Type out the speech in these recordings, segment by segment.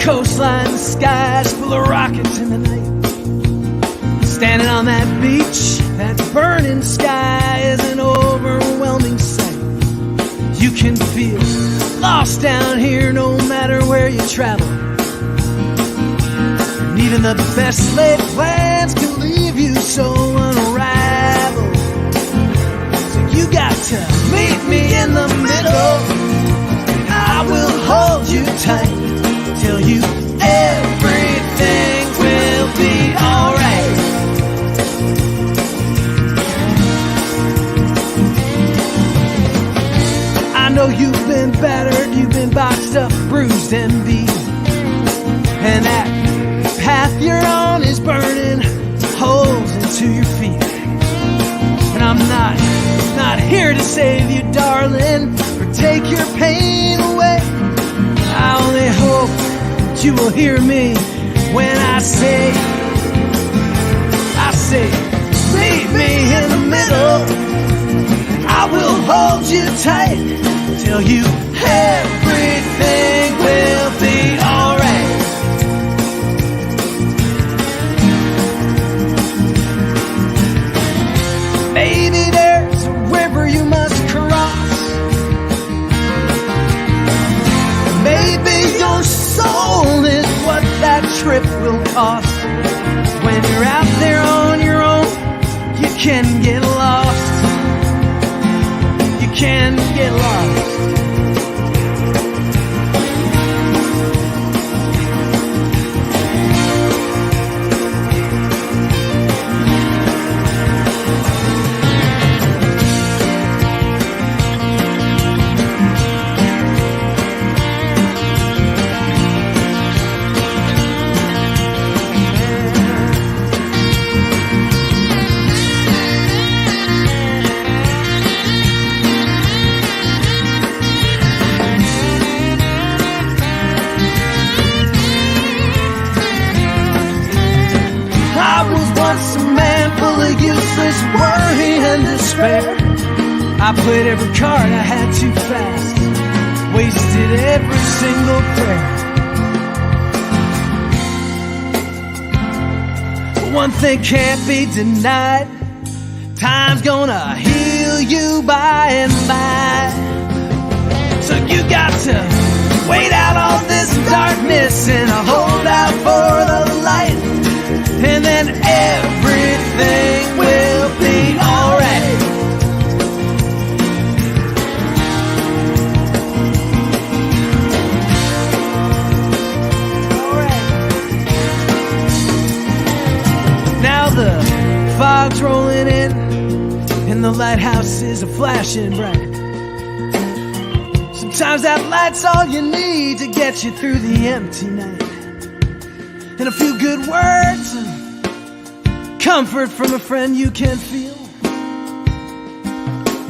coastline, the sky's full of rockets in the night. Standing on that beach, that burning sky is an overwhelming sight. You can feel lost down here no matter where you travel. And even the best laid plans can leave you so unraveled. So you got to meet me in the middle. I will hold you tight. Tell you everything will be alright. I know you've been battered, you've been boxed up, bruised and beaten, and that path you're on is burning holes into your feet. And I'm not here to save you, darling, or take your pain away. I only hope you will hear me when I say, meet me in the middle. I will hold you tight, tell you everything will be alright. Maybe there's a river you must cross. Maybe your soul is what that trip will cost. When you're out there on your own, you can get lost. You can get lost. Worry and despair. I played every card I had too fast, wasted every single prayer. But one thing can't be denied, time's gonna heal you by and by. So you got to wait out all this darkness and hold out for the light, and then everything will be alright. Now the fog's rolling in, and the lighthouse is a-flashing bright. Sometimes that light's all you need to get you through the empty night. And a few good words and comfort from a friend you can feel,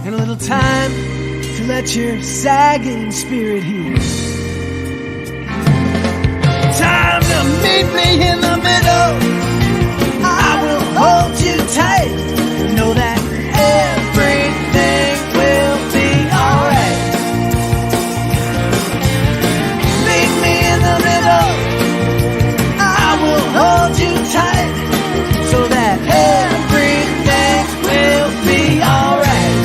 and a little time to let your sagging spirit heal. Time to meet me in the middle. I will hold you tight. Know that everything will be alright. Meet me in the middle. I will hold you tight, so that everything will be alright.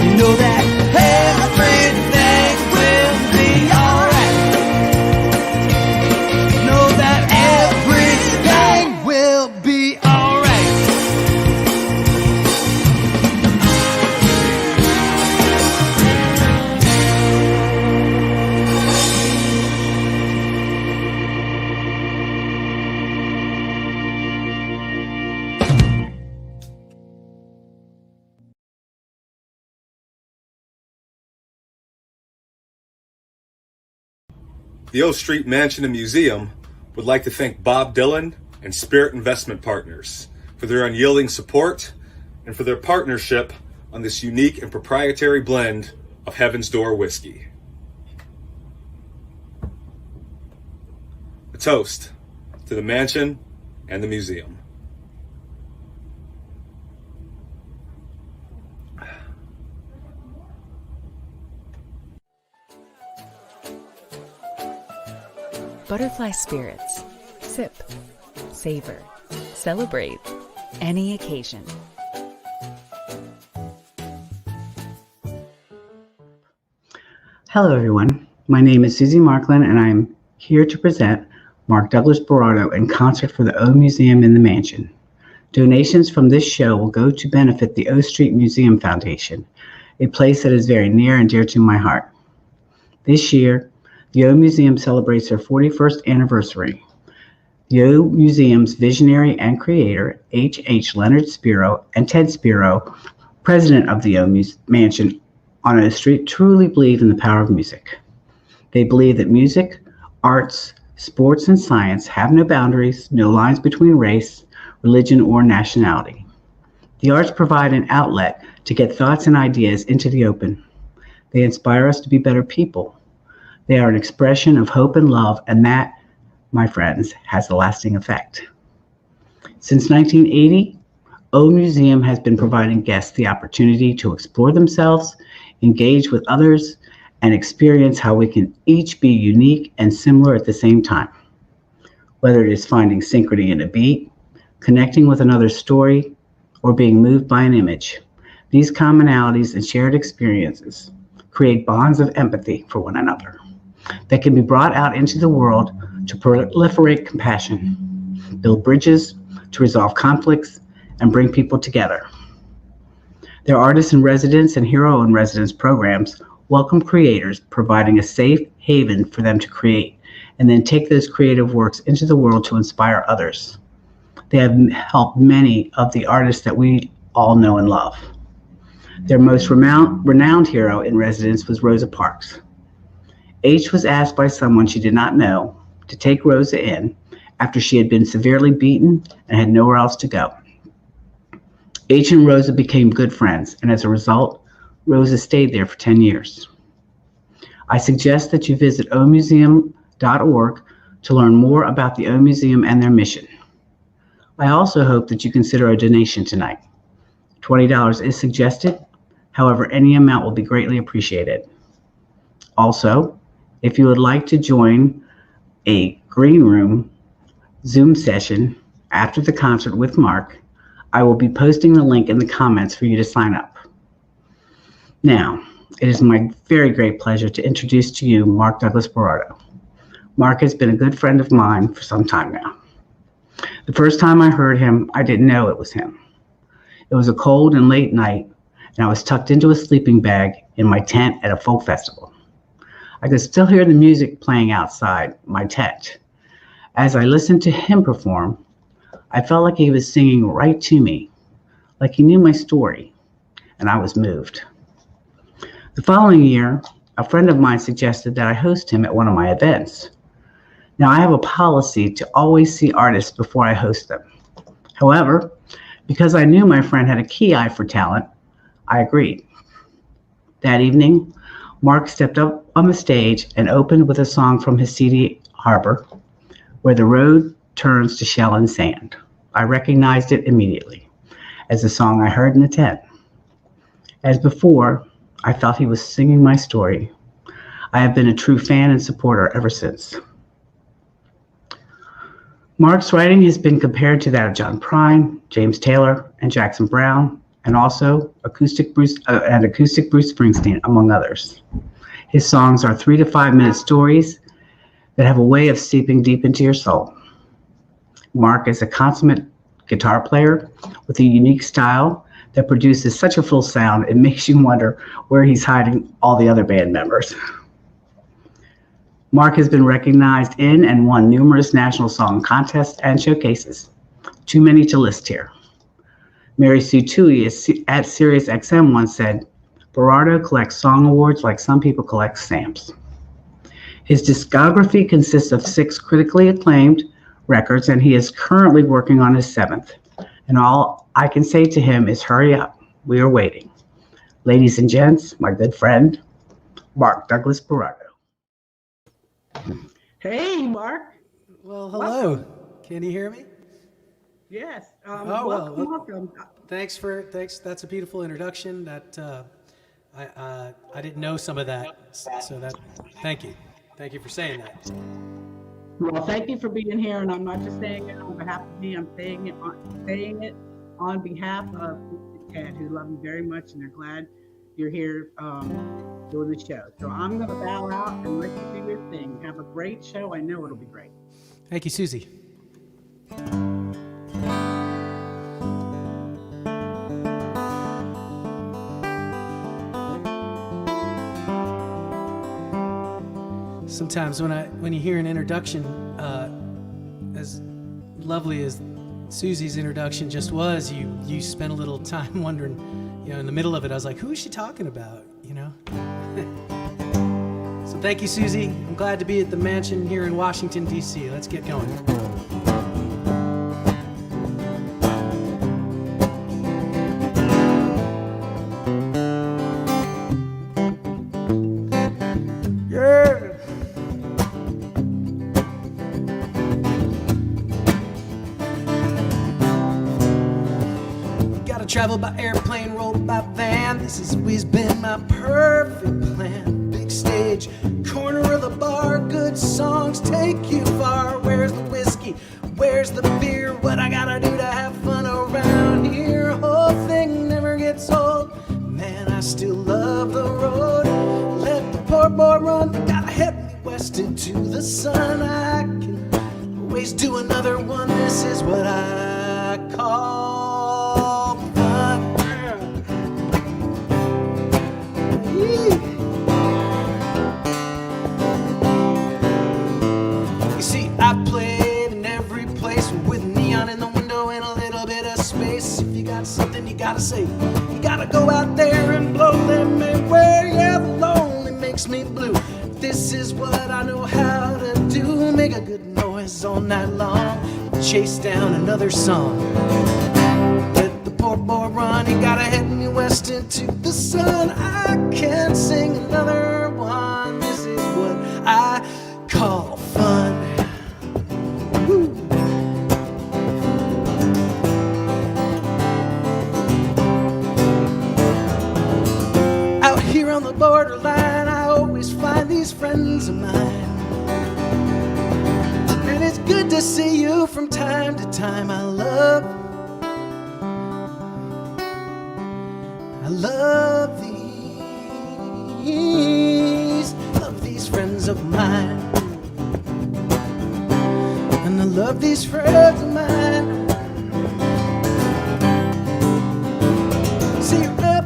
You know that everything will be alright. Know that everything will be alright. The O Street Mansion and Museum would like to thank Bob Dylan and Spirit Investment Partners for their unyielding support and for their partnership on this unique and proprietary blend of Heaven's Door whiskey. A toast to the mansion and the museum. Butterfly Spirits. Sip, savor, celebrate any occasion. Hello, everyone. My name is Susie Marklin, and I'm here to present Marc Douglas Berardo in concert for the O Museum in the Mansion. Donations from this show will go to benefit the O Street Museum Foundation, a place that is very near and dear to my heart. This year, the O Museum celebrates their 41st anniversary. The O Museum's visionary and creator, H. Leonard Spiro, and Ted Spiro, president of the O Mansion on O Street, truly believe in the power of music. They believe that music, arts, sports, and science have no boundaries, no lines between race, religion, or nationality. The arts provide an outlet to get thoughts and ideas into the open. They inspire us to be better people. They are an expression of hope and love, and that, my friends, has a lasting effect. Since 1980, O Museum has been providing guests the opportunity to explore themselves, engage with others, and experience how we can each be unique and similar at the same time. Whether it is finding synchrony in a beat, connecting with another's story, or being moved by an image, these commonalities and shared experiences create bonds of empathy for one another that can be brought out into the world to proliferate compassion, build bridges, to resolve conflicts, and bring people together. Their Artist in Residence and Hero in Residence programs welcome creators, providing a safe haven for them to create, and then take those creative works into the world to inspire others. They have helped many of the artists that we all know and love. Their most renowned hero in residence was Rosa Parks. H was asked by someone she did not know to take Rosa in after she had been severely beaten and had nowhere else to go. H and Rosa became good friends, and as a result, Rosa stayed there for 10 years. I suggest that you visit omuseum.org to learn more about the O Museum and their mission. I also hope that you consider a donation tonight. $20 is suggested. However, any amount will be greatly appreciated. Also, if you would like to join a green room Zoom session after the concert with Marc, I will be posting the link in the comments for you to sign up. Now, it is my very great pleasure to introduce to you Marc Douglas Berardo. Marc has been a good friend of mine for some time now. The first time I heard him, I didn't know it was him. It was a cold and late night, and I was tucked into a sleeping bag in my tent at a folk festival. I could still hear the music playing outside my tent. As I listened to him perform, I felt like he was singing right to me, like he knew my story, and I was moved. The following year, a friend of mine suggested that I host him at one of my events. Now, I have a policy to always see artists before I host them. However, because I knew my friend had a key eye for talent, I agreed. That evening, Marc stepped up on the stage and opened with a song from his CD, Harbor, Where the Road Turns to Shell and Sand. I recognized it immediately as the song I heard in the tent. As before, I felt he was singing my story. I have been a true fan and supporter ever since. Marc's writing has been compared to that of John Prine, James Taylor, and Jackson Browne, and also acoustic Bruce Springsteen, among others. His songs are 3 to 5 minute stories that have a way of seeping deep into your soul. Marc is a consummate guitar player with a unique style that produces such a full sound, it makes you wonder where he's hiding all the other band members. Marc has been recognized in and won numerous national song contests and showcases. Too many to list here. Mary Sue Toohey at Sirius XM once said, Berardo collects song awards like some people collect stamps. His discography consists of 6 critically acclaimed records, and he is currently working on his 7th. And all I can say to him is hurry up, we are waiting. Ladies and gents, my good friend, Marc Douglas Berardo. Hey, Marc. Well, hello. Welcome. Can you hear me? Yes. Welcome. Thanks. That's a beautiful introduction. That I didn't know some of that, so that. Thank you for saying that. Well, thank you for being here, and I'm not just saying it on behalf of me. I'm saying it on behalf of Ted, who love you very much, and they're glad you're here doing the show. So I'm going to bow out and let you do your thing. Have a great show. I know it'll be great. Thank you, Susie. Sometimes when you hear an introduction, as lovely as Susie's introduction just was, you spend a little time wondering, in the middle of it, I was like, who is she talking about, So thank you, Susie. I'm glad to be at the mansion here in Washington, D.C. Let's get going. Travel by airplane, roll by van. This has always been my perfect plan. Big stage, corner of the bar, good songs take you far. Where's the whiskey? Where's the beer? What I gotta do to have fun around here? Whole thing never gets old. Man, I still love the road. Let the poor boy run. Gotta head me west into the sun. I can always do another one. This is what I call fun. You see, I played in every place with neon in the window and a little bit of space. If you got something you gotta say, you gotta go out there and blow them away. Yeah, the lonely makes me blue. This is what I know how to do. Make a good noise all night long. Chase down another song. Let the poor boy run. You gotta head me west into the sun. I can't sing another one. This is what I call fun. Woo. Out here on the borderline, I always find these friends of mine. And it's good to see you from time to time. I love these friends of mine. And I love these friends of mine. See, you're up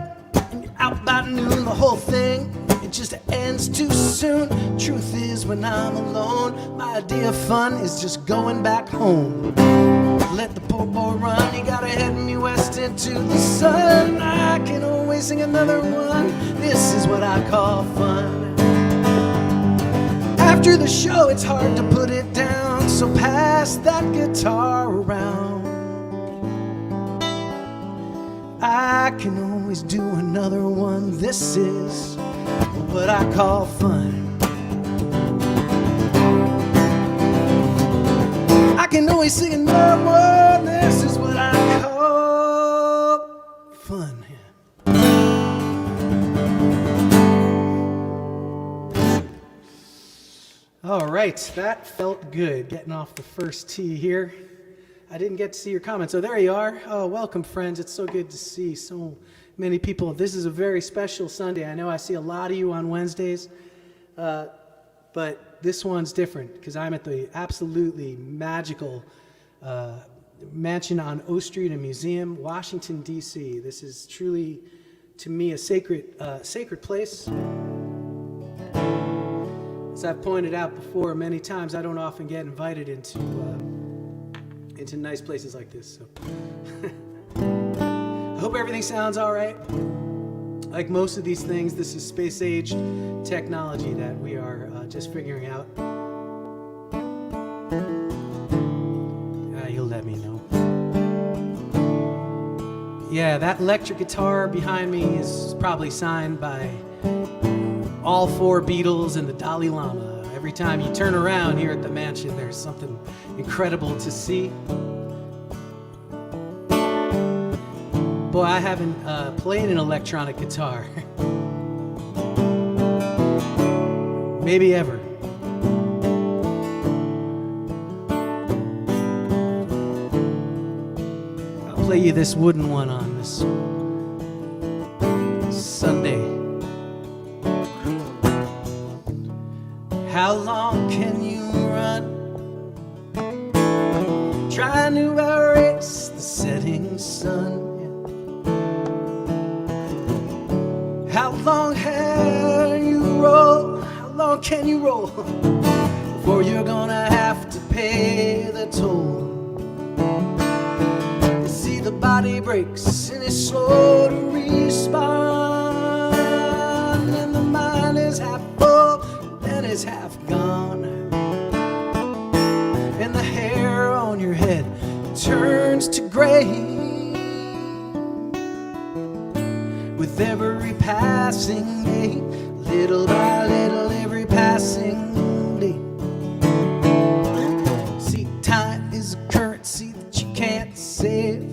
and you're out by noon. The whole thing, it just ends too soon. Truth is, when I'm alone, my idea of fun is just going back home. Let the poor boy run. You gotta head me west into the sun. I can always sing another one. This is what I call fun. After the show, it's hard to put it down, so pass that guitar around. I can always do another one. This is what I call fun. I can always sing another one. This is what I call fun. All right, that felt good, getting off the first tee here. I didn't get to see your comments. Oh, there you are. Oh, welcome, friends. It's so good to see so many people. This is a very special Sunday. I know I see a lot of you on Wednesdays, but this one's different because I'm at the absolutely magical mansion on O Street and Museum, Washington, D.C. This is truly, to me, a sacred place. As I've pointed out before many times, I don't often get invited into nice places like this. So. I hope everything sounds all right. Like most of these things, this is space-age technology that we are just figuring out. You'll let me know. Yeah, that electric guitar behind me is probably signed by all four Beatles and the Dalai Lama. Every time you turn around here at the mansion, there's something incredible to see. Boy, I haven't played an electronic guitar. Maybe ever. play you this wooden one on this Sunday. How long can you run, trying to erase the setting sun? How long can you roll? How long can you roll before you're gonna have to pay the toll? You see, the body breaks and it's slow to respond, and the mind is half full, then it's half gone, and the hair on your head turns to gray with every passing day, little by little, every passing day. See, time is a currency that you can't save,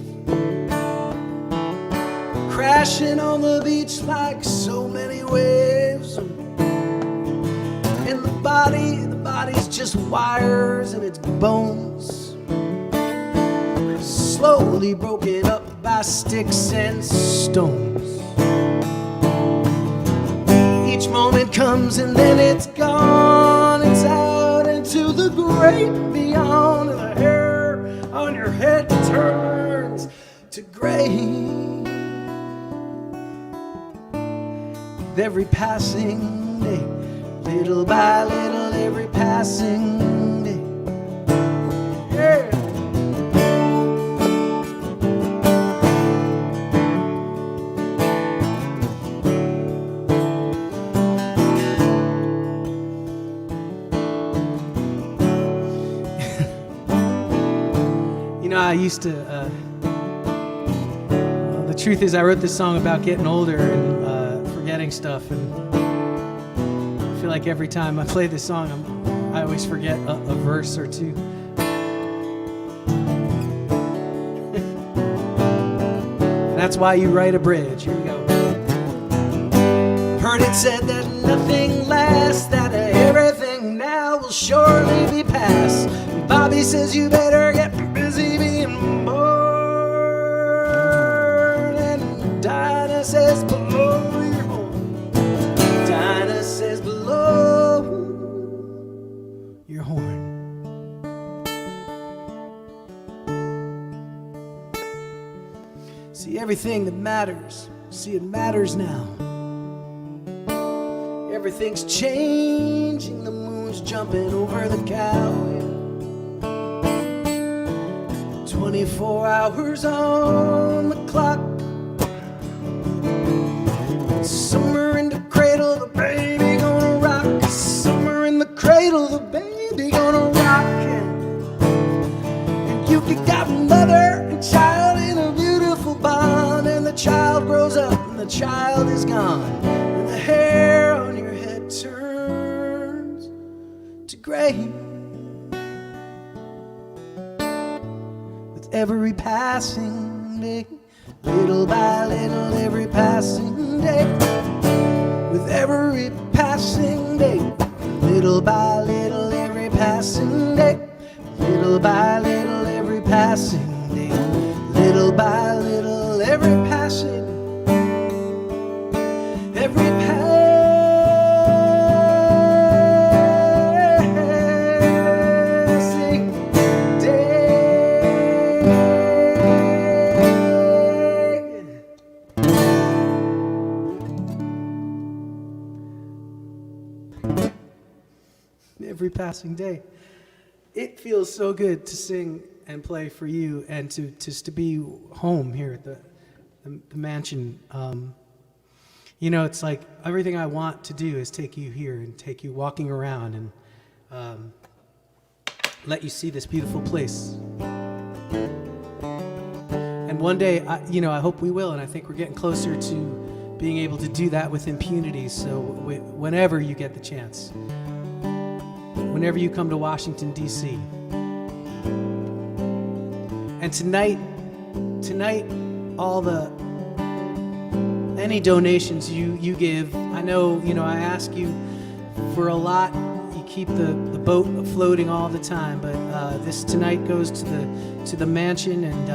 crashing on the beach like so many waves. And the body's just wires and it's bones, slowly broken up by sticks and stones. Each moment comes and then it's gone. It's out into the great beyond, and the hair on your head turns to gray with every passing day, little by little, every passing day. Yeah. I used to, the truth is I wrote this song about getting older and forgetting stuff, and I feel like every time I play this song I always forget a verse or two. And that's why you write a bridge. Here we go. Heard it said that nothing lasts, that everything now will surely be past. And Bobby says you better get busy being born. And Dinah says below your horn. Dinah says below your horn. See, everything that matters, see, it matters now. Everything's changing, the moon's jumping over the cow. 24 hours on the clock. Somewhere in the cradle, the baby gonna rock. Somewhere in the cradle, the baby gonna rock. And you got mother and child in a beautiful bond. And the child grows up and the child is gone. And the hair on your head turns to gray with every passing day, little by little, every passing day, with every passing day, little by little, every passing day, little by little, every passing day, little by little, every passing, every passing every passing day. It feels so good to sing and play for you, and to just to be home here at the mansion. You know, it's like everything I want to do is take you here and take you walking around and let you see this beautiful place. And one day, I hope we will, and I think we're getting closer to being able to do that with impunity. So whenever you get the chance, whenever you come to Washington, D.C. And tonight, any donations you give, I know, I ask you for a lot. You keep the boat floating all the time, but this tonight goes to the mansion, and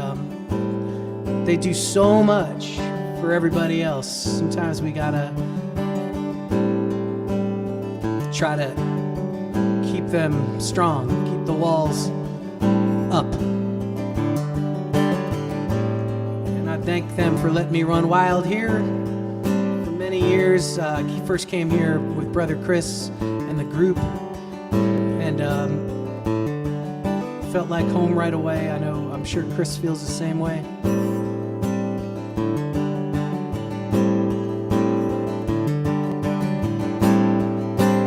they do so much for everybody else. Sometimes we gotta try to keep them strong, keep the walls up. And I thank them for letting me run wild here for many years. He first came here with Brother Chris and the group, and felt like home right away. I'm sure Chris feels the same way.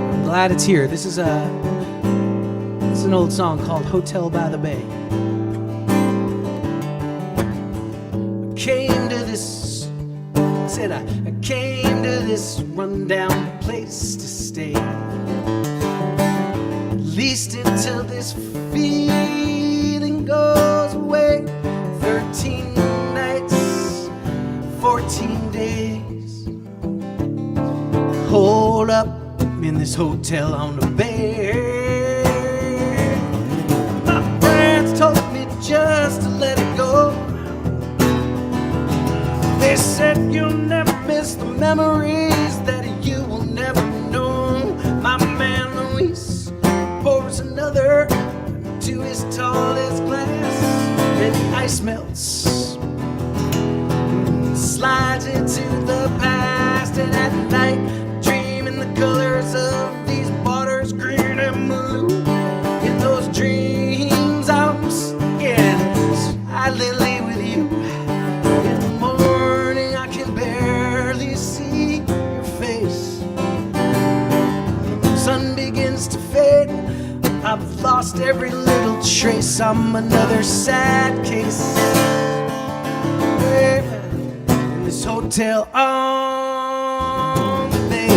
I'm glad it's here. This is an old song called Hotel by the Bay. I came to this rundown place to stay, at least until this feeling goes away. 13 nights, 14 days, hold up in this hotel on the bay. My friends told me just to let it go. They said you'll never miss the memories that you will never know. My man Luis pours another to his tallest glass, and the ice melts, slides into the past, and at night dream in the colors of these waters, green and blue. In those dreams I'm scared silently with you. In the morning I can barely see your face. The sun begins to fade, I've lost every little trace. I'm another sad case in this hotel on the bay.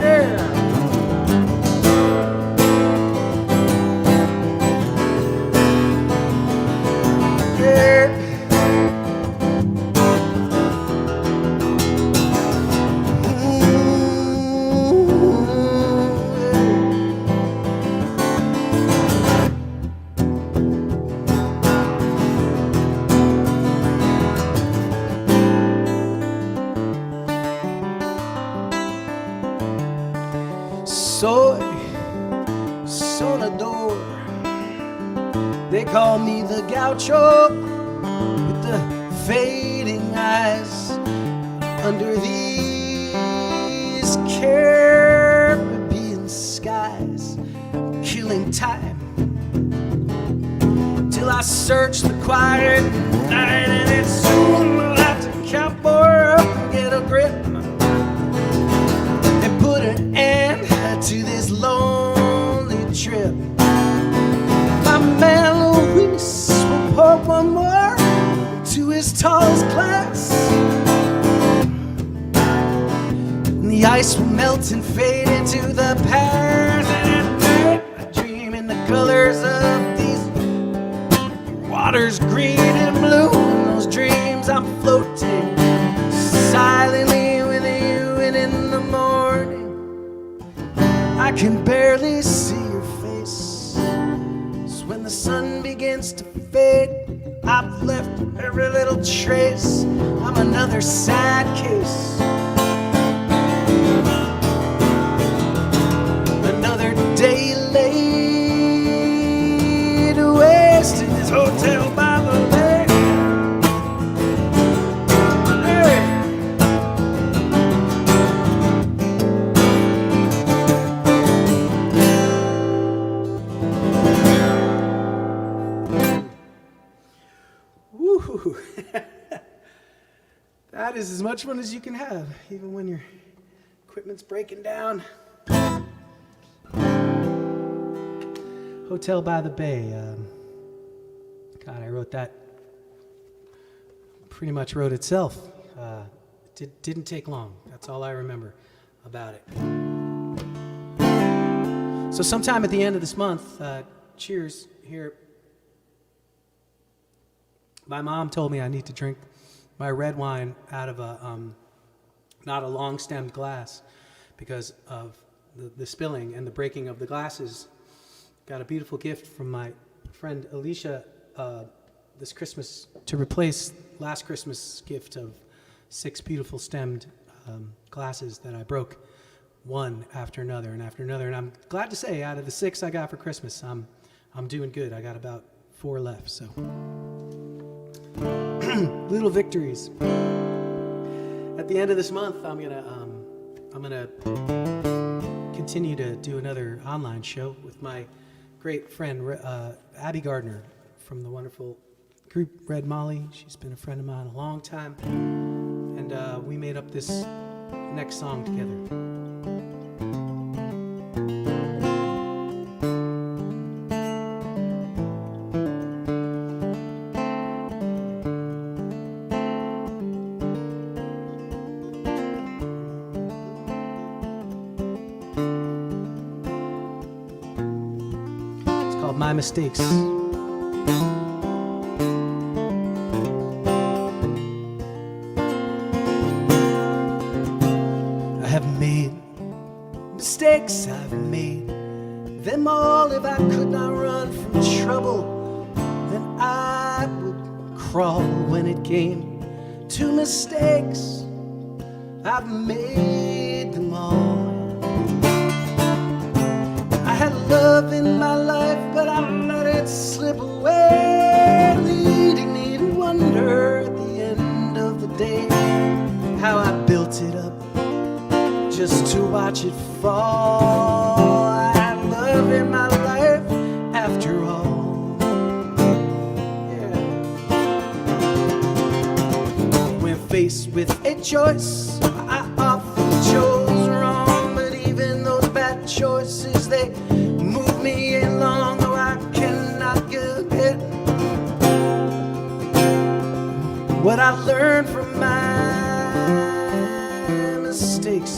Yeah. Yeah. Soy Sonador, they call me the gaucho with the fading eyes under these Caribbean skies, killing time till I search the quiet night, and it's soon I'll have to cowboy up and get a grip and put an end to this lonely trip. My man Luis will pour one more to his tallest glass, and the ice will melt and fade into the past. And at night I dream in the colors of these waters, green and blue. In those dreams I'm floating silently with you, and in the morning I can barely see your face. So when the sun begins to fade, I've left every little trace. I'm another sad case, another day laid to waste in this hotel by the bay. Woo! That is as much fun as you can have, even when your equipment's breaking down. Hotel by the Bay. God, I wrote that. Pretty much wrote itself. It didn't take long. That's all I remember about it. So sometime at the end of this month, cheers here. My mom told me I need to drink my red wine out of a not a long-stemmed glass because of the spilling and the breaking of the glasses. Got a beautiful gift from my friend Alicia this Christmas to replace last Christmas gift of 6 beautiful stemmed glasses that I broke one after another and after another. And I'm glad to say, out of the 6 I got for Christmas, I'm doing good. I got about 4 left. So little victories. At the end of this month, I'm gonna continue to do another online show with my great friend Abby Gardner from the wonderful group Red Molly. She's been a friend of mine a long time, and we made up this next song together. It's called My Mistakes. Mistakes I've made, them all. If I could not run from trouble, then I would crawl. When it came to mistakes, I've made them all. I had love in my life, but I let it slip away, leading me to wonder at the end of the day how I built it up just to watch it fall. I had love in my life after all. Yeah. When faced with a choice, I often chose wrong. But even those bad choices, they move me along. Though I cannot get it, what I learned from my mistakes.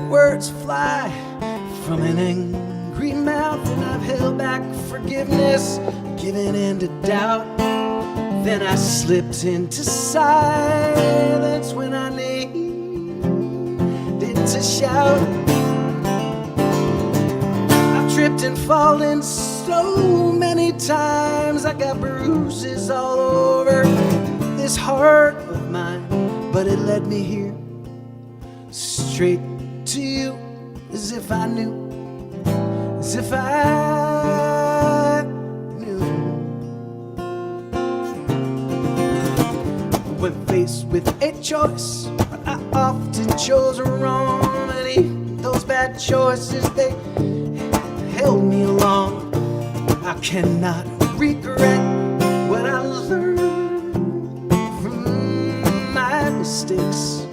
Words fly from an angry mouth, and I've held back forgiveness, given in to doubt. Then I slipped into silence when I needed to shout. I've tripped and fallen so many times, I got bruises all over this heart of mine, but it led me here straight to you, as if I knew, as if I knew. When faced with a choice, I often chose wrong. And those bad choices, they held me along. I cannot regret what I learned from my mistakes.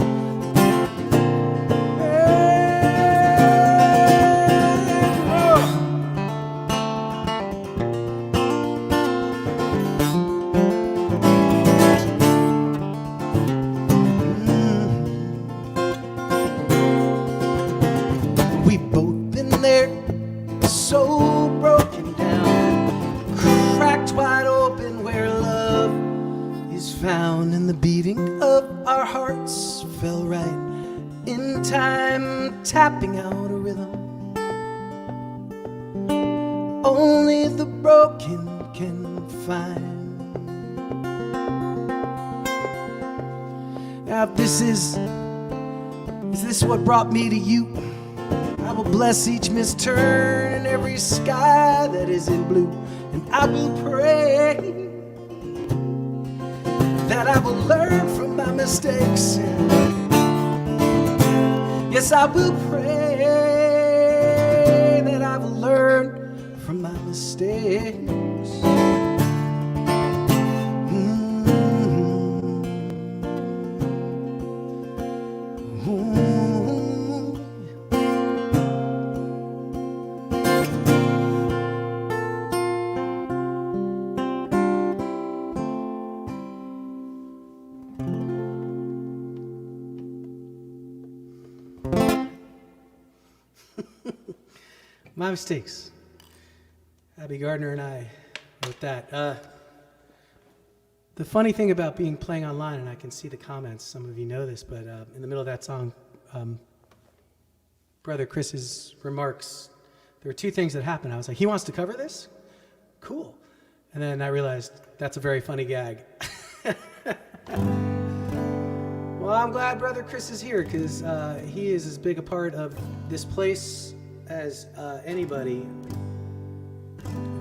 Found in the beating of our hearts, fell right in time, tapping out a rhythm only the broken can find. Now if this is this what brought me to you? I will bless each misturn and every sky that is in blue, and I will pray that I will learn from my mistakes. Yes, I will pray that I will learn from my mistakes. My mistakes. Abby Gardner and I wrote that. The funny thing about playing online, and I can see the comments, some of you know this, but in the middle of that song, Brother Chris's remarks, there were two things that happened. I was like, he wants to cover this? Cool. And then I realized that's a very funny gag. Well, I'm glad Brother Chris is here because he is as big a part of this place as anybody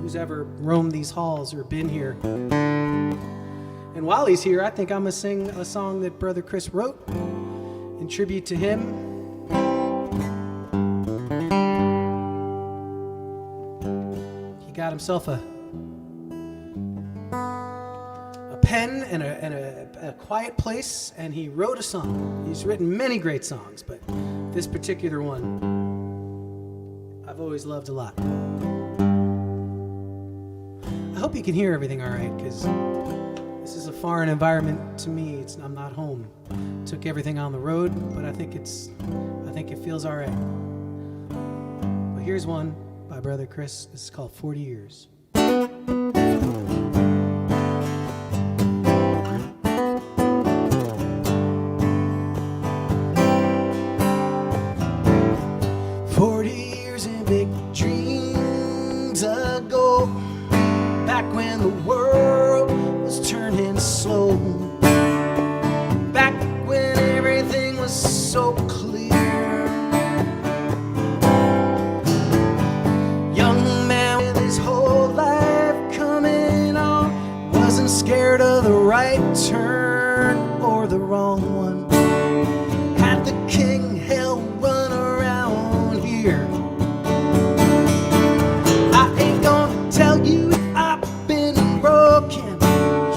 who's ever roamed these halls or been here. And while he's here, I think I'm going to sing a song that Brother Chris wrote in tribute to him. He got himself a pen and a quiet place, and he wrote a song. He's written many great songs, but this particular one I've always loved a lot. I hope you can hear everything all right, because this is a foreign environment to me. I'm not home. Took everything on the road, but I think it feels all right. But here's one by Brother Chris. This is called 40 Years. 40 years and big dreams ago, back when the world was turning slow, back when everything was so clear. Young man with his whole life coming on, wasn't scared of the right turn or the wrong one. Had the king hell run around here. I ain't gonna tell you I've been broken.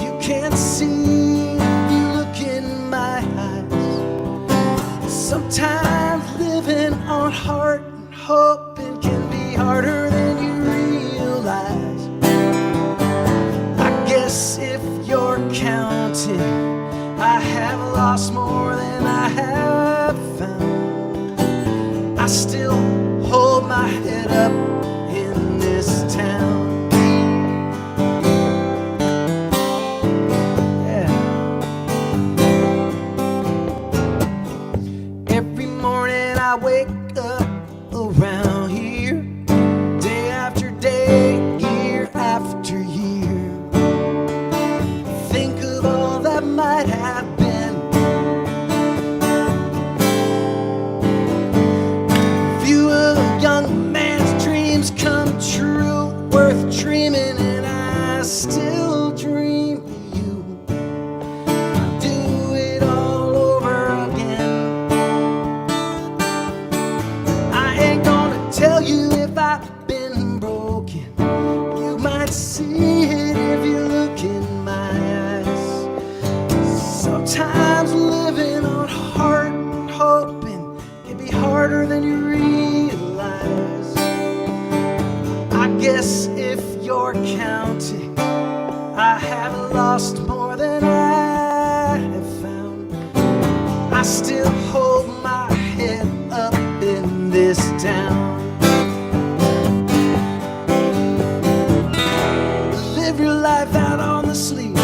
You can't see if you look in my eyes. Sometimes living on heart and hoping can be harder than you realize. I guess if you're counting, I have lost more than I have found. I still hold my head up in this town. Yeah. Every morning I wake up around here, day after day, year after year. Think of all that might have been. Few of a young man's dreams come true, worth dreaming, and I still dream of you. I'll do it all over again. I ain't gonna tell you if I've been broken. You might see it if you look in my eyes. Sometimes living on heart and hoping can be harder than you realize. I guess if you're counting, I have lost more than I have found. I still hold my head up in this town. Live your life out on the sleeve.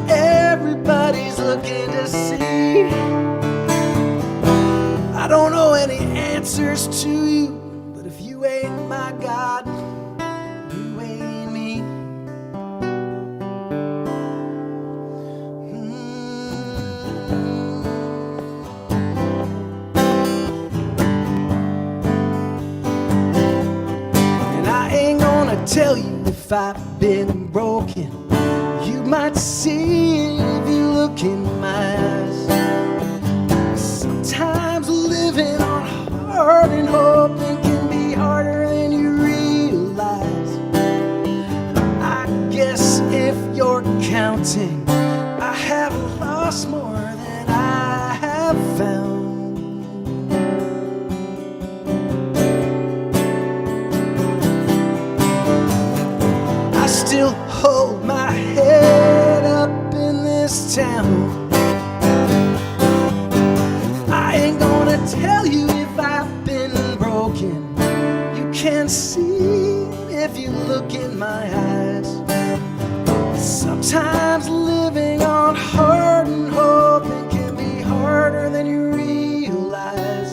Everybody's looking to see. I don't know any answers to you, but if you ain't my God, you ain't me. And I ain't gonna tell you if I've been broken. You might see if you look in my eyes. Sometimes living on heart and hoping can be harder than you realize. I guess if you're counting, I have lost more than I have found. I still hold my head up in this town. I ain't gonna tell you if I've been broken. You can't see if you look in my eyes. Sometimes living on heart and hoping can be harder than you realize.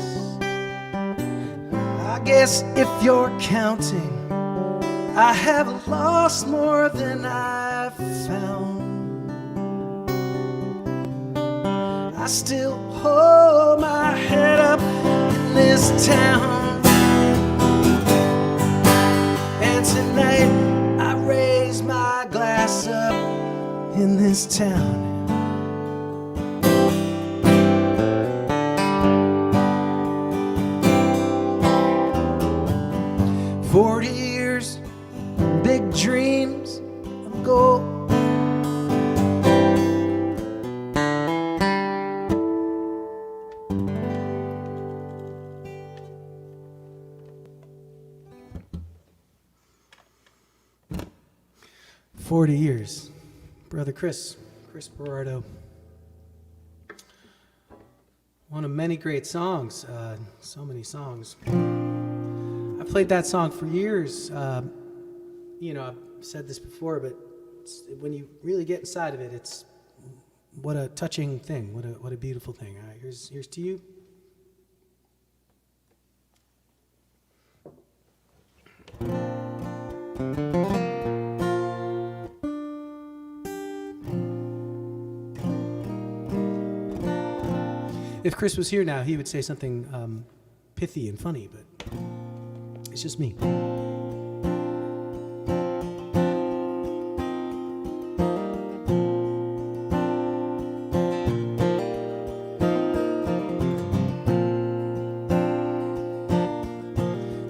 guess if you're counting, I have lost more than I've found. I still hold my head up in this town, and tonight I raise my glass up in this town. 40 years, big dreams of gold. "40 years, Brother Chris Berardo. One of many great songs, so many songs. I played that song for years. You know, I've said this before, but when you really get inside of it, it's what a touching thing, what a beautiful thing. All right, here's to you. If Chris was here now, he would say something pithy and funny, but it's just me.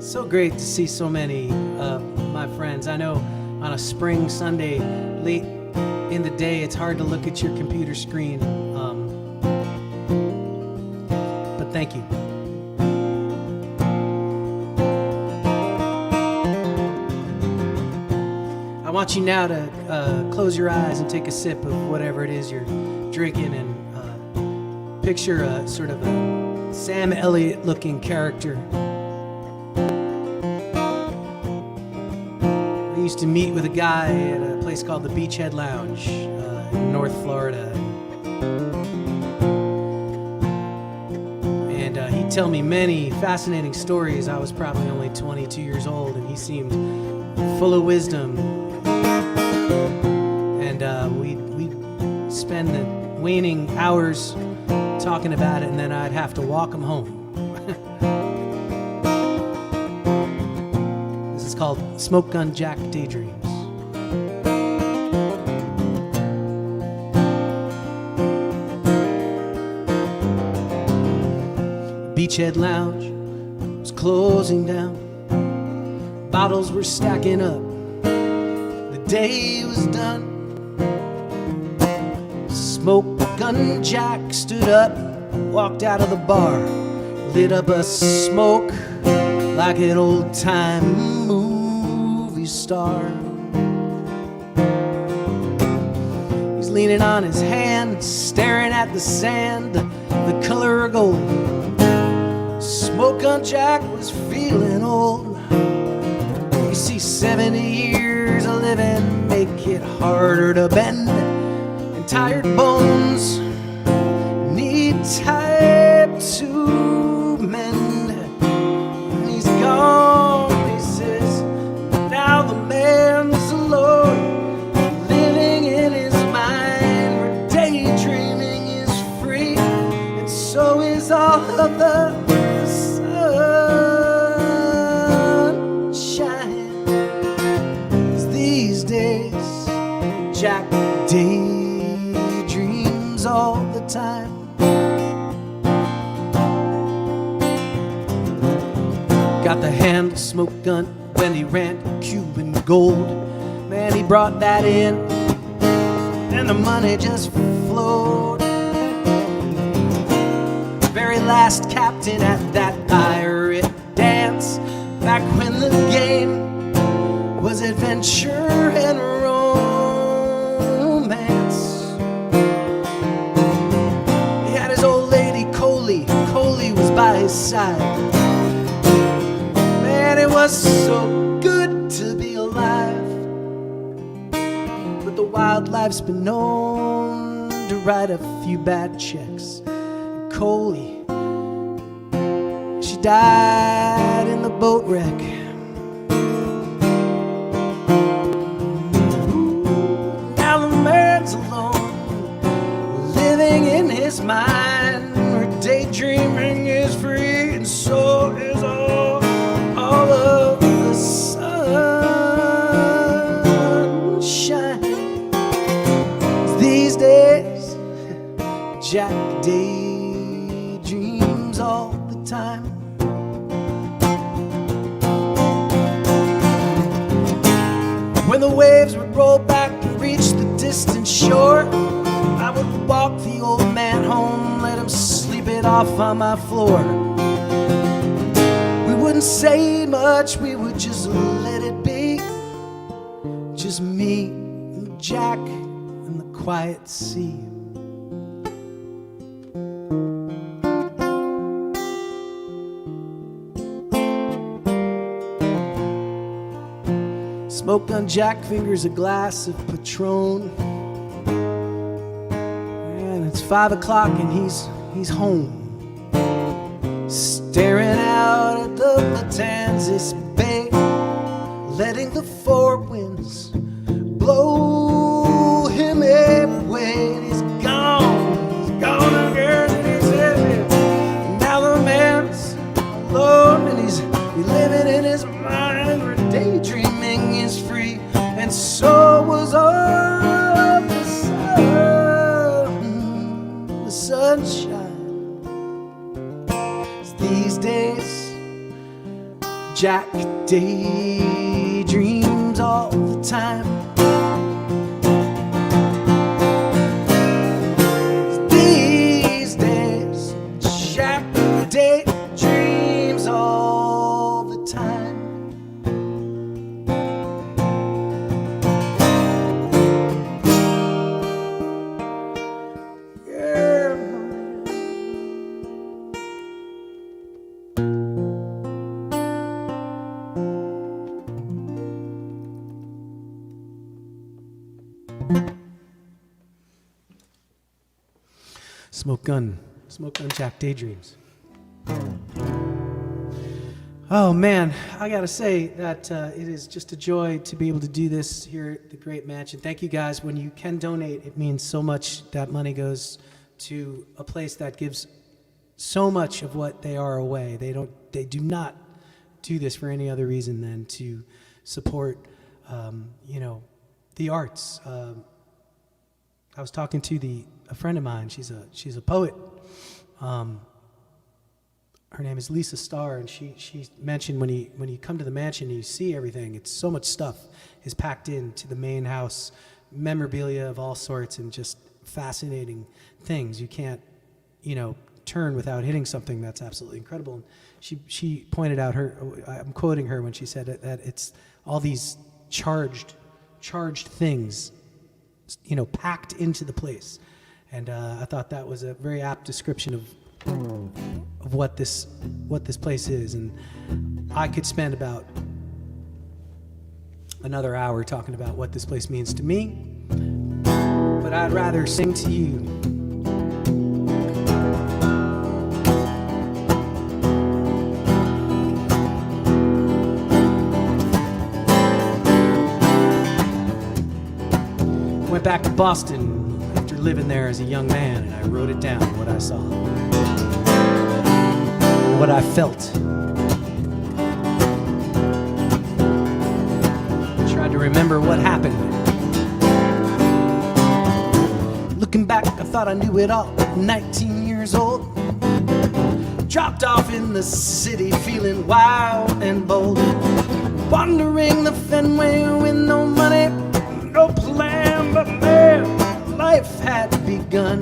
So great to see so many of my friends. I know on a spring Sunday late in the day, it's hard to look at your computer screen, but thank you. I want you now to close your eyes and take a sip of whatever it is you're drinking, and picture a sort of a Sam Elliott looking character. I used to meet with a guy at a place called the Beachhead Lounge in North Florida, and he'd tell me many fascinating stories. I was probably only 22 years old, and he seemed full of wisdom. And we'd spend the waning hours talking about it, and then I'd have to walk him home. This is called Smoke Gun Jack Daydreams. Beachhead Lounge was closing down. Bottles were stacking up. The day was done. Smoke Gun Jack stood up, walked out of the bar, lit up a smoke like an old-time movie star. He's leaning on his hand, staring at the sand, the color of gold. Smoke Gun Jack was feeling old. You see, 70 years of living make it harder to bend, and tired bones need time to mend. And he's gone, he says, now the man's alone, living in his mind, where daydreaming is free, and so is all of the sunshine. 'Cause these days Jack daydreams all the time. Got the hand smoke gun when he ran Cuban gold. Man, he brought that in, and the money just flowed. Very last captain at that pirate dance, back when the game was adventure and romance. He had his old lady Coley was by his side. Man, it was so good to be alive, but the wildlife's been known to write a few bad checks. And Coley, she died in the boat wreck. Now the man's alone, living in his mind, where daydreaming is free, and so is all of the sunshine. These days, Jack daydreams all the time. When the waves would roll back and reach the distant shore, I would walk the old man home, let him sleep it off on my floor. We wouldn't say much, we would just let it be. Just me and Jack and the quiet sea. Smoked on Jack fingers a glass of Patron, and it's 5 o'clock and he's home, staring out at the Matanzas Bay, letting the four winds blow him away. And he's gone again, and he's heavy. Now the man's alone, and he's living in his mind, where daydreaming is free, and so was all the sunshine. These days, Jack daydreams all the time. These days, Jack daydreams all the time. Smoke gun Jack daydreams. Oh man, I gotta say that it is just a joy to be able to do this here at the Great Mansion. Thank you guys. When you can donate, it means so much. That money goes to a place that gives so much of what they are away. They do not do this for any other reason than to support, the arts. I was talking to a friend of mine. She's a poet. Her name is Lisa Starr, and she mentioned when you come to the mansion and you see everything, it's so much stuff is packed into the main house, memorabilia of all sorts, and just fascinating things. You can't, turn without hitting something that's absolutely incredible. And she pointed out I'm quoting her when she said that it's all these charged things, packed into the place. And I thought that was a very apt description of what this place is. And I could spend about another hour talking about what this place means to me, but I'd rather sing to you. Went back to Boston after living there as a young man, and I wrote it down, what I saw, what I felt. Tried to remember what happened. Looking back, I thought I knew it all. 19 years old, dropped off in the city, feeling wild and bold, wandering the Fenway with no money, no plan, but man, life had begun.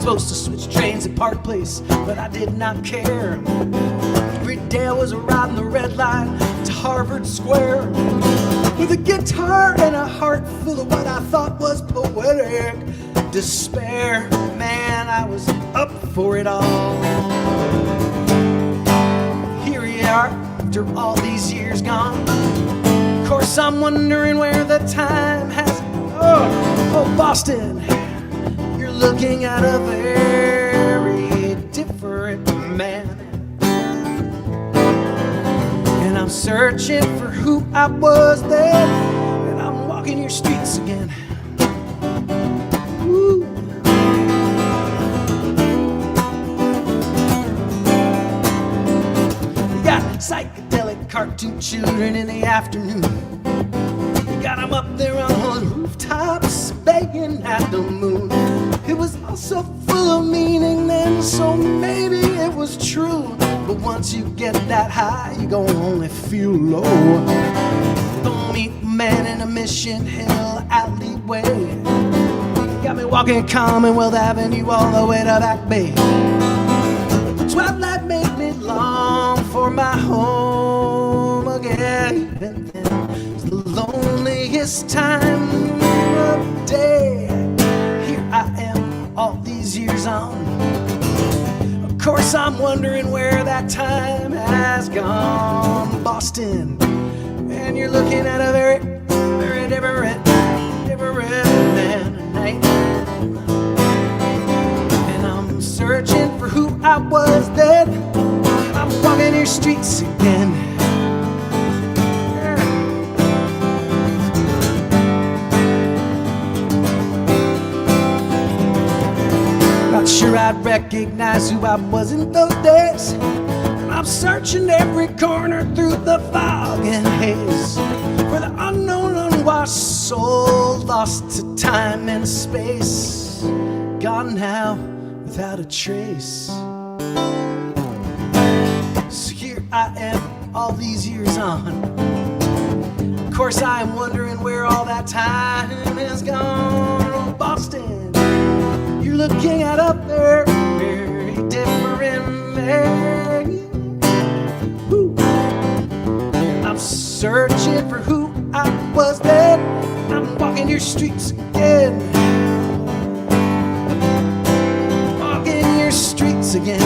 Supposed to switch trains at Park Place, but I did not care. Every day I was riding the red line to Harvard Square, with a guitar and a heart full of what I thought was poetic despair. Man, I was up for it all. Here we are, after all these years gone. Of course, I'm wondering where the time has. Oh, Boston, you're looking at a very different man. I'm searching for who I was then, and I'm walking your streets again. Woo. We got psychedelic cartoon children in the afternoon. We got them up there on rooftops begging at the moon. It was all so full of meaning then, so maybe it was true. But once you get that high, you gon' only feel low. Don't meet a man in a Mission Hill alleyway. Got me walking Commonwealth Avenue all the way to Back Bay. Twilight made me long for my home again. And then it's the loneliest time of day. Here I am, all these years on. Of course I'm wondering where that time has gone. Boston, and you're looking at a very, very different man tonight. And I'm searching for who I was then. I'm walking your streets again. Not sure I'd recognize who I was in those days. And I'm searching every corner through the fog and haze for the unknown, unwashed soul lost to time and space, gone now without a trace. So here I am, all these years on. Of course I am wondering where all that time has gone. Oh, Boston, you're looking at a very, very different man. Woo. I'm searching for who I was then. I'm walking your streets again. Walking your streets again.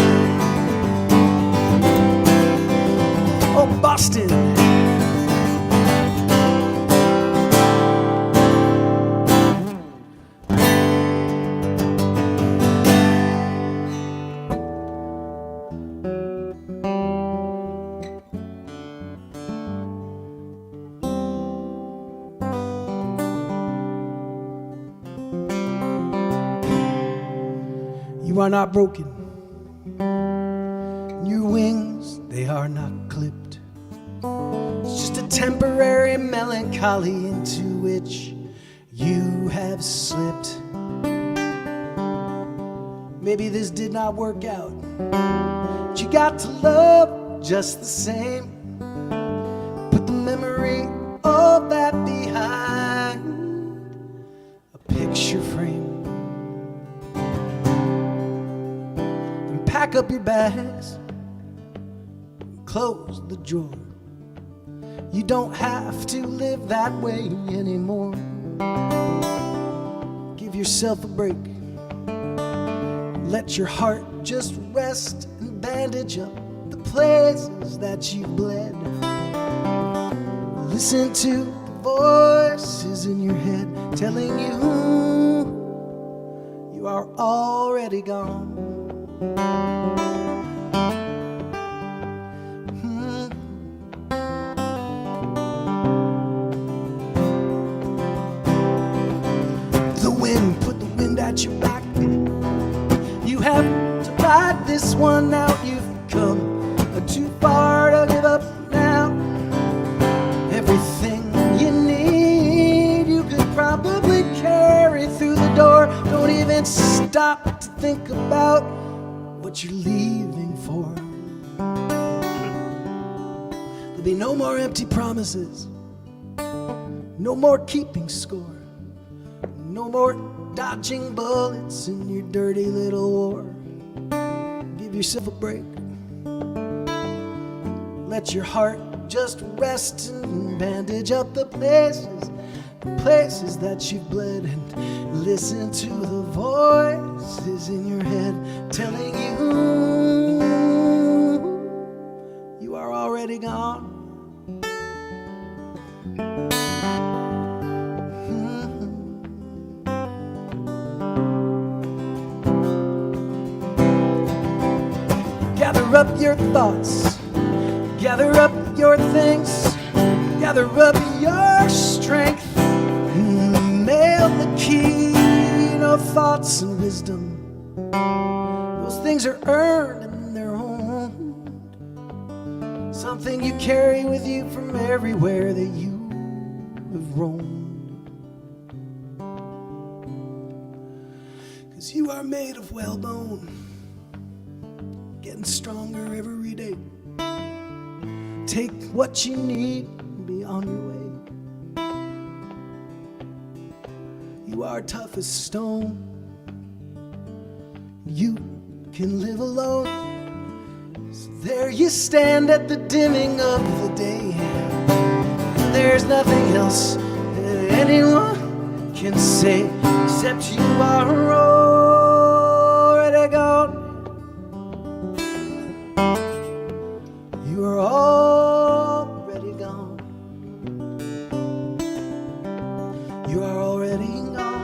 Oh, Boston. You are not broken. Your wings, they are not clipped. It's just a temporary melancholy into which you have slipped. Maybe this did not work out, but you got to love just the same. Put the memory of that behind a picture frame. Pack up your bags, close the drawer. You don't have to live that way anymore. Give yourself a break. Let your heart just rest and bandage up the places that you've bled. Listen to the voices in your head telling you you are already gone. The wind, put the wind at your back. You have to ride this one out. You've come too far to give up now. Everything you need you could probably carry through the door. Don't even stop to think about what you're leaving for. There'll be no more empty promises, no more keeping score, no more dodging bullets in your dirty little war. Give yourself a break. Let your heart just rest and bandage up the places that you've bled, and listen to the voices in your head telling you you are already gone. Gather up your thoughts, gather up your things, gather up your strength, mail the key, no thoughts and wisdom. Those things are earned and they're owned, something you carry with you from everywhere that you have roamed. 'Cause you are made of whalebone, getting stronger every day. Take what you need and be on your way. You are tough as stone. You can live alone. So there you stand at the dimming of the day. There's nothing else that anyone can say except you are already gone. You are already gone. You are already gone.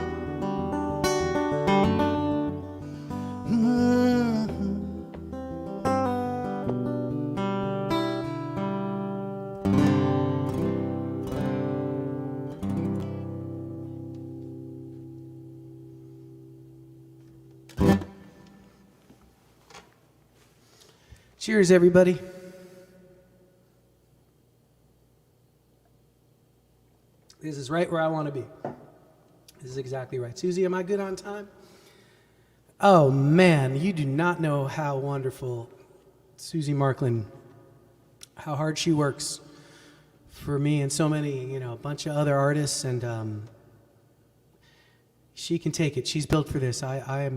Cheers, everybody. This is right where I want to be. This is exactly right. Susie, am I good on time? Oh, man, you do not know how wonderful Susie Marklin, how hard she works for me and so many, a bunch of other artists, and she can take it. She's built for this. I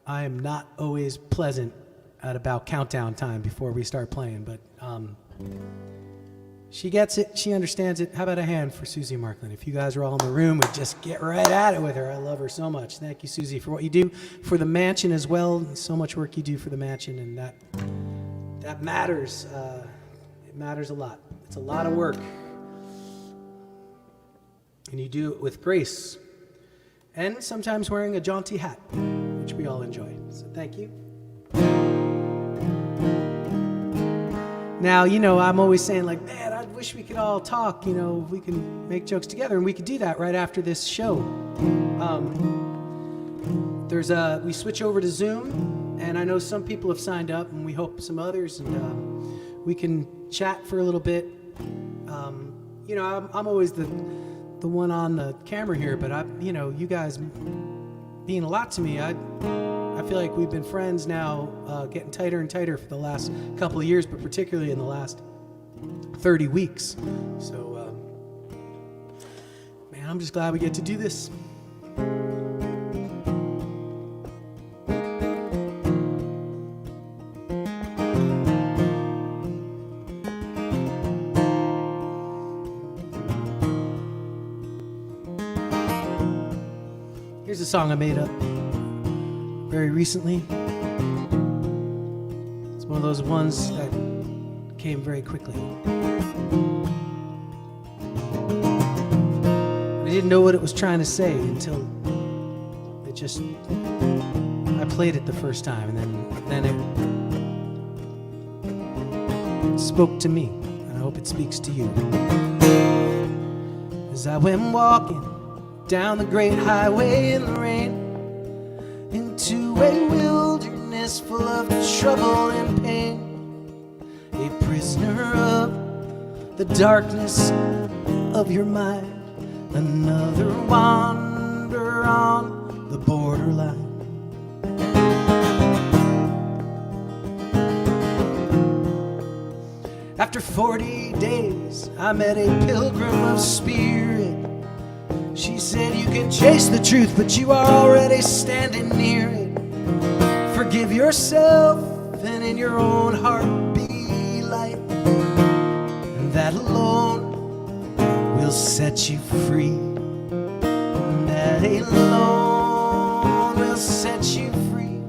am not always pleasant at about countdown time before we start playing, but she gets it, she understands it. How about a hand for Susie Marklin? If you guys are all in the room, we'd just get right at it with her. I love her so much. Thank you, Susie, for what you do for the mansion as well. So much work you do for the mansion, and that matters. It matters a lot. It's a lot of work, and you do it with grace, and sometimes wearing a jaunty hat, which we all enjoy. So thank you. Now, I'm always saying, like, man, I wish we could all talk, we can make jokes together, and we could do that right after this show. We switch over to Zoom, and I know some people have signed up, and we hope some others, and we can chat for a little bit. I'm always the one on the camera here, but you guys mean a lot to me. I feel like we've been friends now, getting tighter and tighter for the last couple of years, but particularly in the last 30 weeks. So, man, I'm just glad we get to do this. Here's a song I made up very recently. It's one of those ones that came very quickly. I didn't know what it was trying to say until I played it the first time, and then it spoke to me, and I hope it speaks to you. As I went walking down the great highway in the rain, into a wilderness full of trouble and pain, a prisoner of the darkness of your mind, another wanderer on the borderline. After 40 days, I met a pilgrim of spirit. She said, you can chase the truth, but you are already standing near it. Forgive yourself, and in your own heart be light. And that alone will set you free. And that alone will set you free.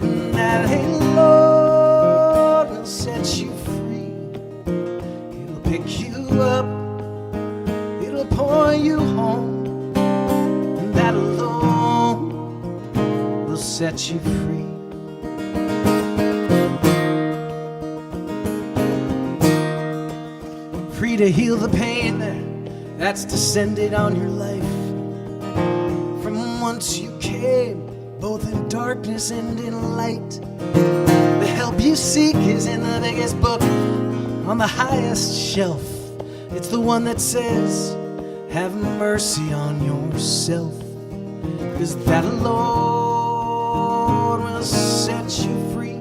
And that alone will set you free. It'll pick you up, point you home, and that alone will set you free. free to heal the pain that's descended on your life. From whence you came, both in darkness and in light. The help you seek is in the biggest book on the highest shelf. It's the one that says, have mercy on yourself. 'Cause that alone will set you free.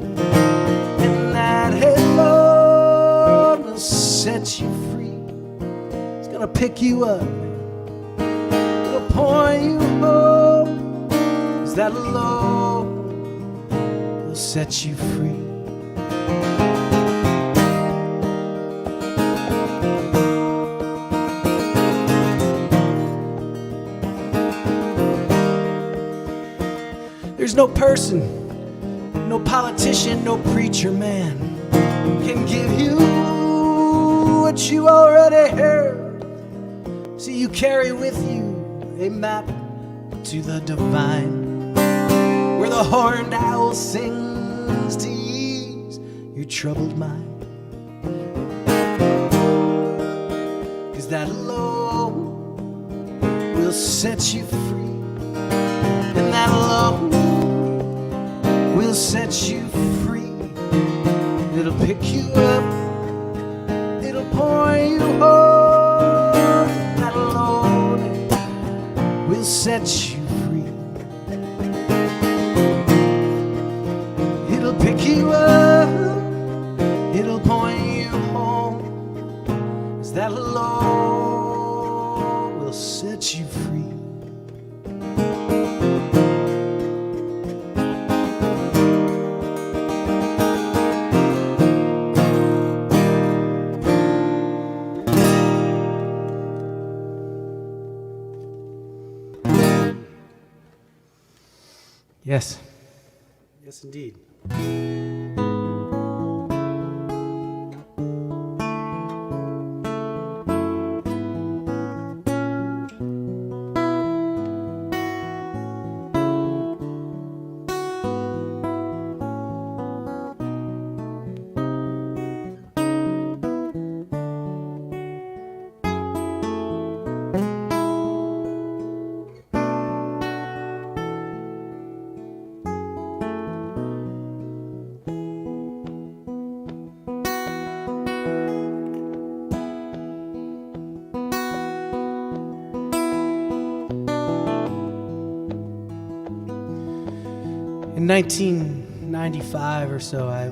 And that alone will set you free. It's gonna pick you up, it'll point you home. 'Cause that alone will set you free. There's no person, no politician, no preacher man can give you what you already heard. See, you carry with you a map to the divine, where the horned owl sings to ease your troubled mind. 'Cause that alone will set you free, and that alone will set you free. It'll pick you up, it'll point you home. That alone will set you free. It'll pick you up, it'll point you home. 'Cause that alone will set you free. Yes. Yes, indeed. In 1995 or so, I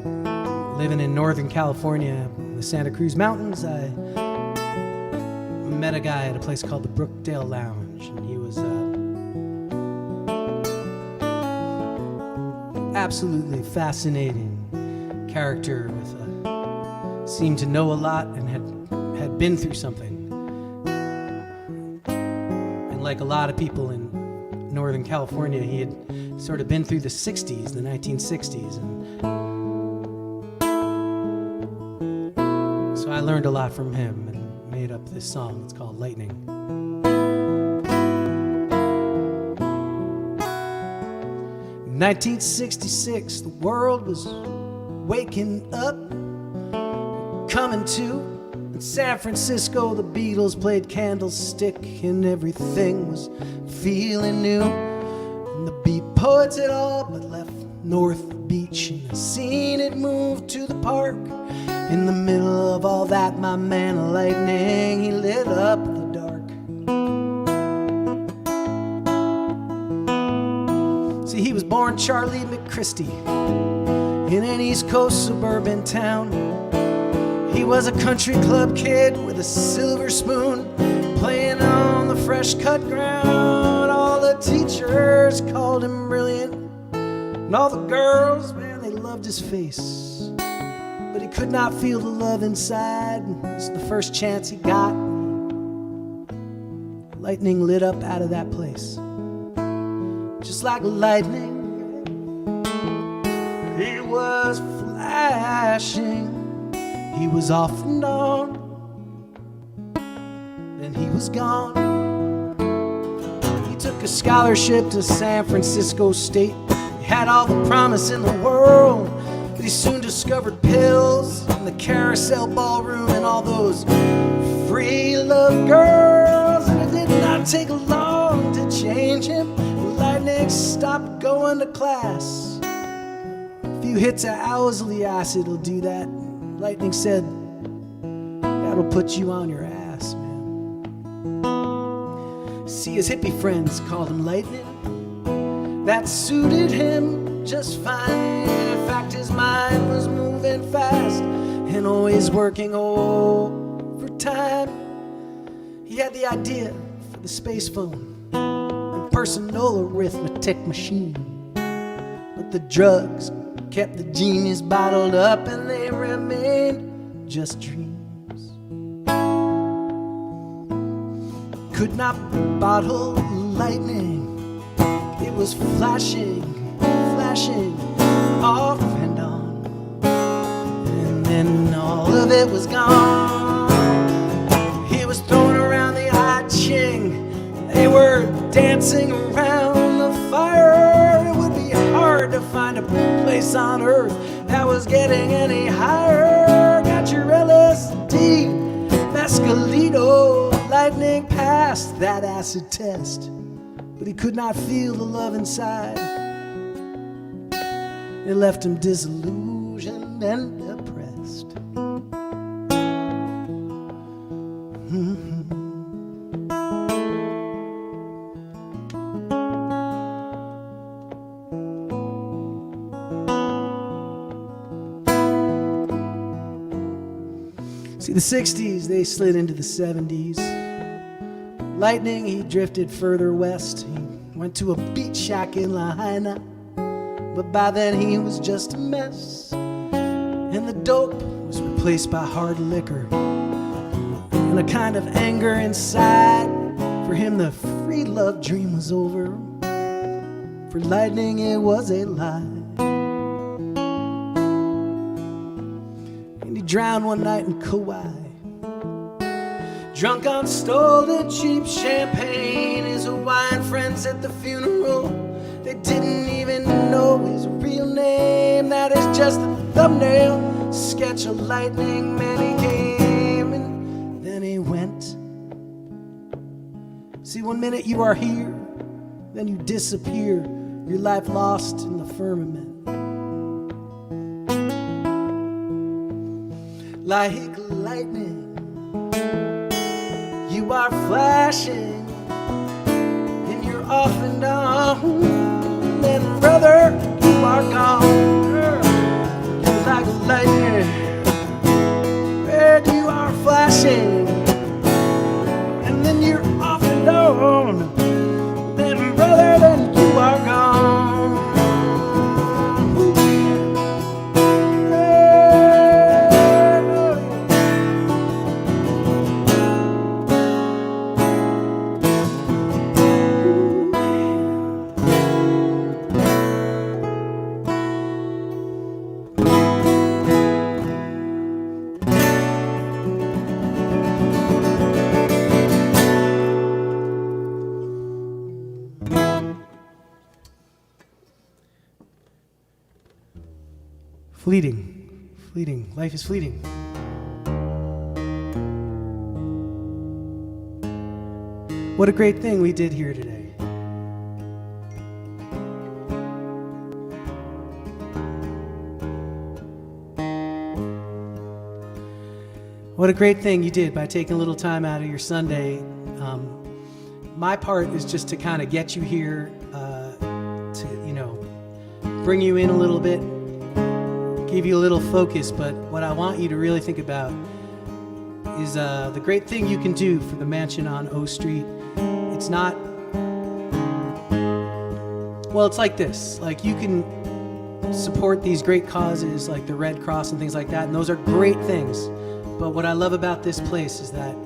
living in Northern California, in the Santa Cruz Mountains, I met a guy at a place called the Brookdale Lounge, and he was absolutely fascinating character with seemed to know a lot and had been through something. And like a lot of people in Northern California, he had sort of been through the 60s, the 1960s, and so I learned a lot from him and made up this song. It's called Lightning. In 1966, the world was waking up, coming to. In San Francisco, the Beatles played Candlestick, and everything was feeling new. And the Beat Poets had all but left North Beach, and I seen it move to the park. In the middle of all that, my man Lightning, he lit up the dark. See, he was born Charlie McChristie in an East Coast suburban town. He was a country club kid with a silver spoon, playing on the fresh cut ground. All the teachers called him brilliant, and all the girls, man, they loved his face. But he could not feel the love inside. It's the first chance he got. Lightning lit up out of that place. Just like lightning, he was flashing. He was off and on, then he was gone. He took a scholarship to San Francisco State. He had all the promise in the world, but he soon discovered pills and the carousel ballroom and all those free love girls. And it did not take long to change him. Lightning stopped going to class. A few hits of Owsley acid will do that. Lightning said, that'll put you on your ass, man. See, his hippie friends called him Lightning. That suited him just fine. In fact, his mind was moving fast and always working overtime. He had the idea for the space phone and personal arithmetic machine. But the drugs kept the genius bottled up and they remained just dreams. Could not bottle lightning. It was flashing off and on. And then all of it was gone. He was throwing around the I Ching. They were dancing around the fire. It would be hard to find a place on earth that was getting any higher. Got your LSD, Mescalito. Lightning passed that acid test, but he could not feel the love inside. It left him disillusioned and depressed. See, the 60s, they slid into the 70s. Lightning, he drifted further west. He went to a beach shack in Lahaina, but by then he was just a mess. And the dope was replaced by hard liquor and a kind of anger inside. For him, the free love dream was over. For Lightning, it was a lie. And he drowned one night in Kauai, drunk on stolen cheap champagne. His Hawaiian friends at the funeral, they didn't even know his real name. That is just a thumbnail sketch of Lightning. Man, he came and then he went. See, one minute you are here, then you disappear, your life lost in the firmament. Like lightning, you are flashing, and you're off and on. And brother, you are gone. You're like lightning, and you are flashing, and then you're off and on. Then brother, then you are gone. Fleeting, life is fleeting. What a great thing we did here today. What a great thing you did by taking a little time out of your Sunday. My part is just to kind of get you here, to, bring you in a little bit, give you a little focus. But what I want you to really think about is the great thing you can do for the mansion on O Street. It's not, well, it's like this. Like, you can support these great causes like the Red Cross and things like that, and those are great things. But what I love about this place is that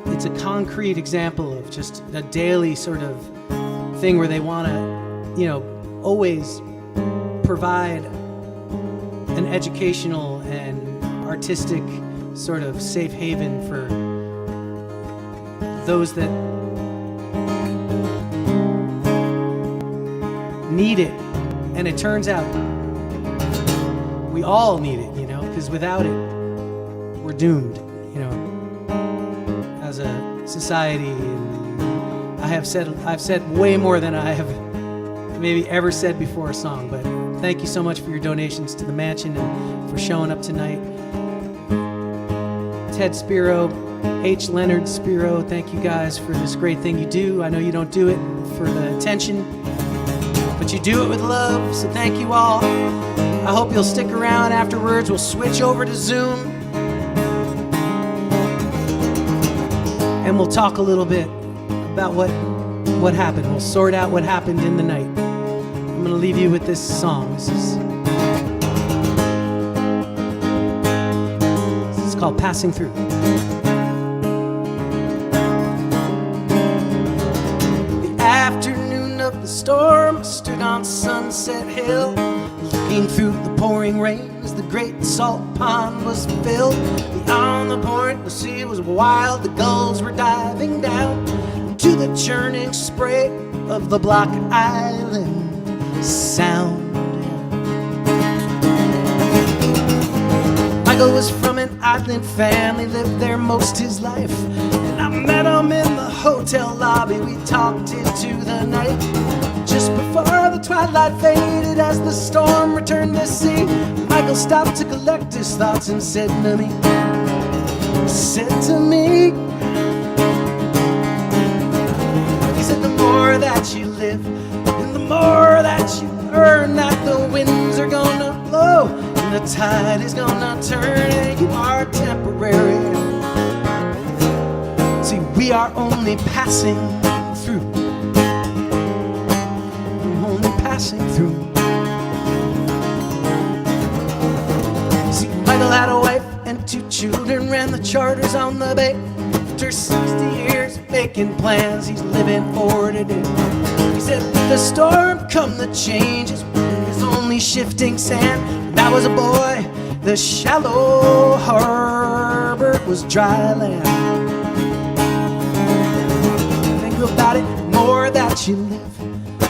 it's a concrete example of just a daily sort of thing where they want to, always provide an educational and artistic sort of safe haven for those that need it. And it turns out we all need it, because because without it, we're doomed, you know, as a society. And I've said way more than I have maybe ever said before a song, but thank you so much for your donations to the mansion and for showing up tonight. Ted Spiro, H. Leonard Spiro, thank you guys for this great thing you do. I know you don't do it for the attention, but you do it with love, so thank you all. I hope you'll stick around afterwards. We'll switch over to Zoom, and we'll talk a little bit about what happened. We'll sort out what happened in the night. I'm going to leave you with this song. This is called Passing Through. The afternoon of the storm, I stood on Sunset Hill, looking through the pouring rain as the great salt pond was filled. Beyond the point, the sea was wild, the gulls were diving down to the churning spray of the Block Island Sound. Michael was from an island family, lived there most his life, and I met him in the hotel lobby. We talked into the night just before the twilight faded as the storm returned to sea. Michael stopped to collect his thoughts and said to me, he said, the more that you live and the more that you learn, that the winds are gonna blow and the tide is gonna turn, and you are temporary. See, we are only passing through. Only passing through. See, Michael had a wife and 2 children, ran the charters on the bay. After 60 years making plans, he's living for today. He said, the storm come the changes, is only shifting sand. When I was a boy, the shallow harbor was dry land. Think about it, the more that you live,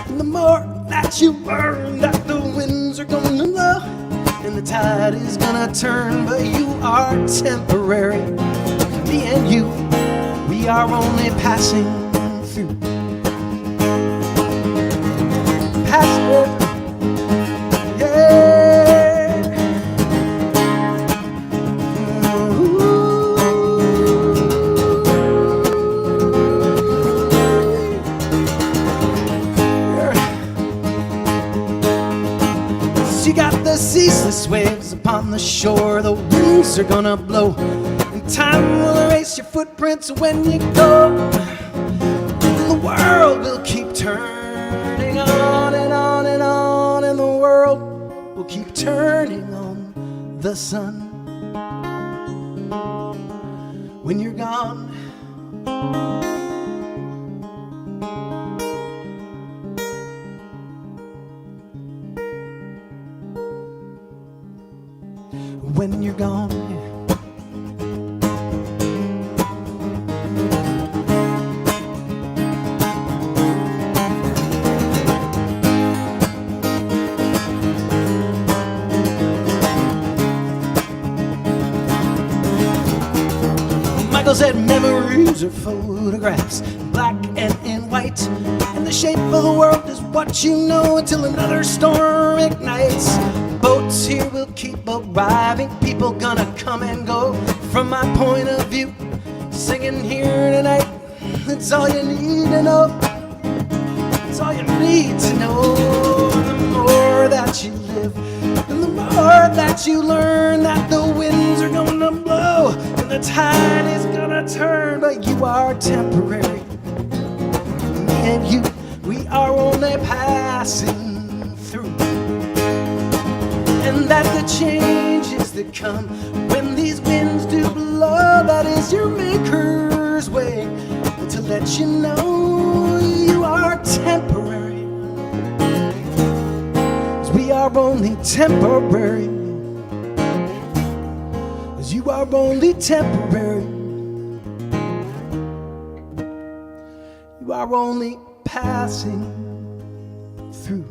and the more that you learn, that the winds are gonna blow and the tide is gonna turn, but you are temporary. Me and you, we are only passing through. Passing, yeah. Ooh. She got the ceaseless waves upon the shore. The winds are gonna blow, and time will erase your footprints when you go. And the world will keep turning on and on and on, and the world will keep turning on the sun. When you're gone, when you're gone, Michael said memories are photographs, black and in white, and the shape of the world is what you know until another storm ignites. Boats here will keep arriving, people gonna come and go. From my point of view, singing here tonight, it's all you need to know. It's all you need to know. The more that you live, and the more that you learn, that the winds are gonna blow and the tide is gonna turn, but you are temporary. Me and you, we are only passing through. And that the changes that come when these winds do blow, that is your maker's way to let you know you are temporary. 'Cause we are only temporary. 'Cause you are only temporary. You are only passing through.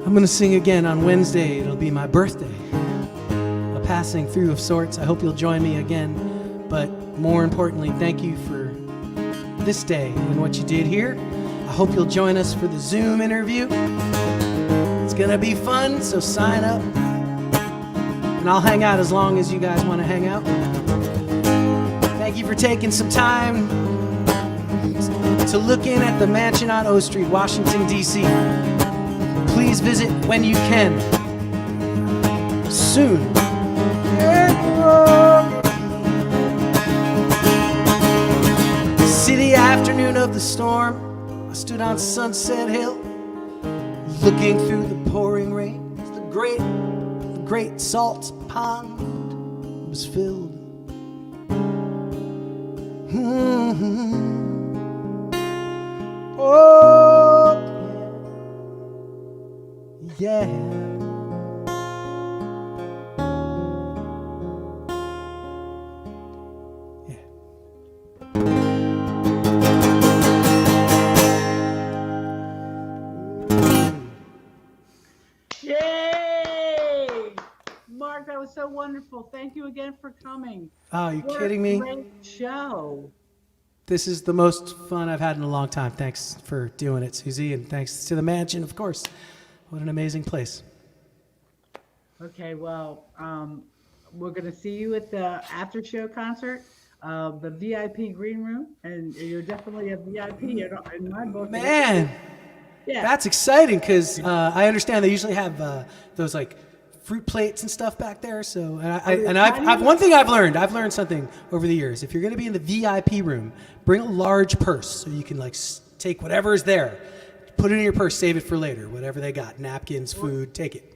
I'm going to sing again on Wednesday. It'll be my birthday. A passing through of sorts. I hope you'll join me again. But more importantly, thank you for this day and what you did here. I hope you'll join us for the Zoom interview. It's going to be fun, so sign up. And I'll hang out as long as you guys want to hang out. Thank you for taking some time to look in at the mansion on O Street, Washington, D.C. Please visit when you can. Soon. City afternoon of the storm, I stood on Sunset Hill, looking through the pouring rain. The great salt pond was filled. Oh, yeah. Yay! Mark, that was so wonderful. Thank you again for coming. Oh, you What kidding a me? Great show. This is the most fun I've had in a long time. Thanks for doing it, Susie, and thanks to the mansion, of course. What an amazing place. Okay, well, we're going to see you at the after show concert, the VIP green room, and you're definitely a VIP in my book. Man, Yeah. that's exciting because I understand they usually have those like fruit plates and stuff back there. So, I've one thing I've learned something over the years. If you're going to be in the VIP room, bring a large purse so you can like take whatever is there, put it in your purse, save it for later. Whatever they got, napkins, food, take it.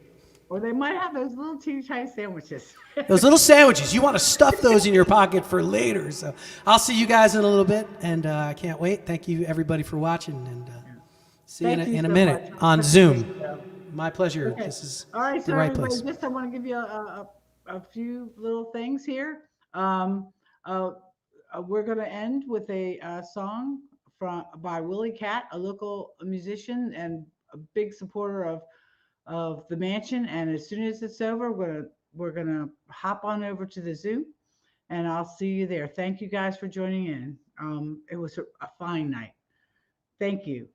Or they might have those little teeny tiny sandwiches. Those little sandwiches, you want to stuff those in your pocket for later. So I'll see you guys in a little bit, and I can't wait. Thank you, everybody, for watching, and see you in a so minute much. on Zoom. My pleasure. Okay. This is All right, the so right everybody, place. just I want to give you a few little things here. We're going to end with a song by Willie Cat, a local musician and a big supporter of the mansion. And as soon as it's over, we're gonna hop on over to the Zoom, and I'll see you there. Thank you guys for joining in. It was a fine night. Thank you.